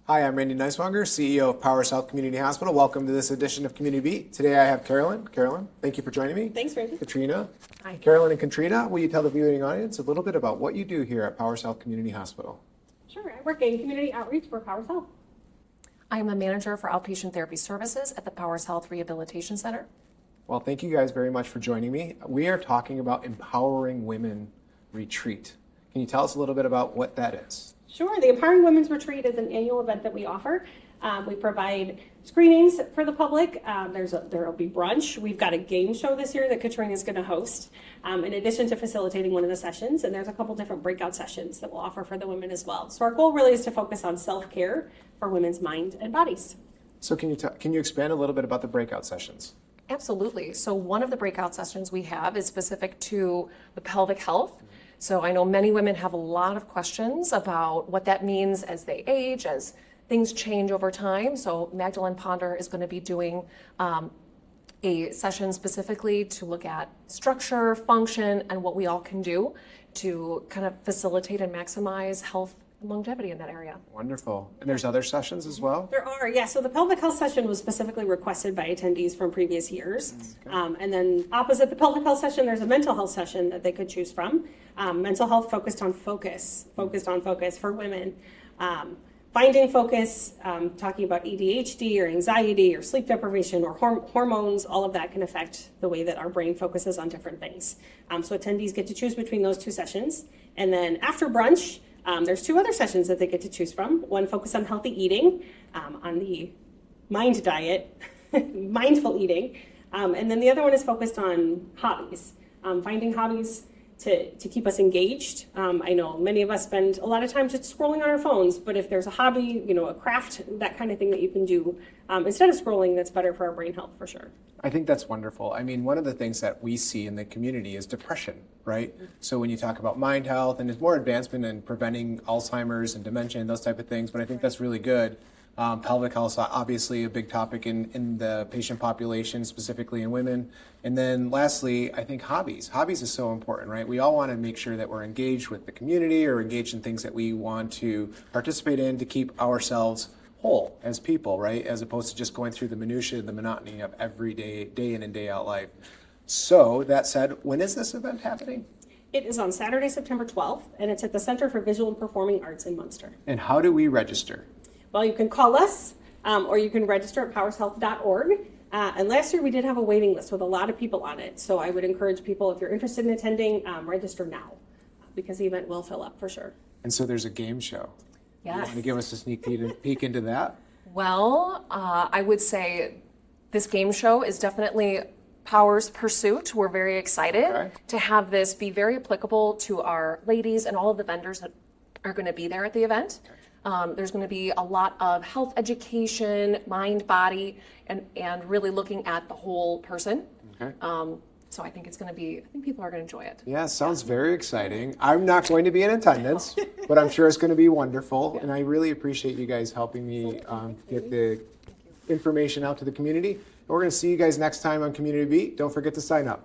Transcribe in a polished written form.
Hi, I'm Randy Neiswonger, CEO of Powers Health Community Hospital. Welcome to this edition of Community Beat. Today I have Carolyn. Carolyn, thank you for joining me. Thanks, Randy. Katrina. Hi. Carolyn and Katrina, will you tell the viewing audience a little bit about what you do here at Powers Health Community Hospital? Sure, I work in community outreach for Powers Health. I'm a manager for outpatient therapy services at the Powers Health Rehabilitation Center. Well, thank you guys very much for joining me. We are talking about Empowering Women Retreat. Can you tell us a little bit about what that is? Sure, the Empowering Women's Retreat is an annual event that we offer. We provide screenings for the public. There will be brunch. We've got a game show this year that Katrina is going to host, in addition to facilitating one of the sessions. And there's a couple different breakout sessions that we'll offer for the women as well. So our goal really is to focus on self-care for women's mind and bodies. So can you expand a little bit about the breakout sessions? Absolutely. So one of the breakout sessions we have is specific to the pelvic health. So I know many women have a lot of questions about what that means as they age, as things change over time. So Magdalene Ponder is going to be doing a session specifically to look at structure, function, and what we all can do to kind of facilitate and maximize health and longevity in that area. Wonderful. And there's other sessions as well? There are, yeah. So the pelvic health session was specifically requested by attendees from previous years. Okay. And then opposite the pelvic health session, there's a mental health session that they could choose from. Mental health focused on focus for women. Finding focus, talking about ADHD or anxiety or sleep deprivation or hormones, all of that can affect the way that our brain focuses on different things. So attendees get to choose between those two sessions. And then after brunch, there's two other sessions that they get to choose from. One focused on healthy eating, on the mind diet, mindful eating. And then the other one is focused on hobbies, finding hobbies to keep us engaged. I know many of us spend a lot of time just scrolling on our phones, but if there's a hobby, a craft, that kind of thing that you can do instead of scrolling, that's better for our brain health for sure. I think that's wonderful. I mean, one of the things that we see in the community is depression, right? Mm-hmm. So when you talk about mind health, and there's more advancement in preventing Alzheimer's and dementia and those type of things, but I think that's really good. Pelvic health is obviously a big topic in the patient population, specifically in women. And then lastly, I think hobbies. Hobbies is so important, right? We all want to make sure that we're engaged with the community or engaged in things that we want to participate in to keep ourselves whole as people, right? As opposed to just going through the minutiae and the monotony of every day in and day out life. So that said, when is this event happening? It is on Saturday, September 12th, and it's at the Center for Visual and Performing Arts in Munster. And how do we register? Well, you can call us or you can register at powershealth.org. And last year we did have a waiting list with a lot of people on it. So I would encourage people, if you're interested in attending, register now because the event will fill up for sure. And so there's a game show. Yes. You want to give us a sneak peek into that? Well, I would say this game show is definitely Powers Pursuit. We're very excited to have this be very applicable to our ladies and all of the vendors that are going to be there at the event. There's going to be a lot of health education, mind, body, and really looking at the whole person. Okay. So I think I think people are going to enjoy it. Yeah, sounds very exciting. I'm not going to be in attendance, but I'm sure it's going to be wonderful. And I really appreciate you guys helping me get the information out to the community. We're going to see you guys next time on Community Beat. Don't forget to sign up.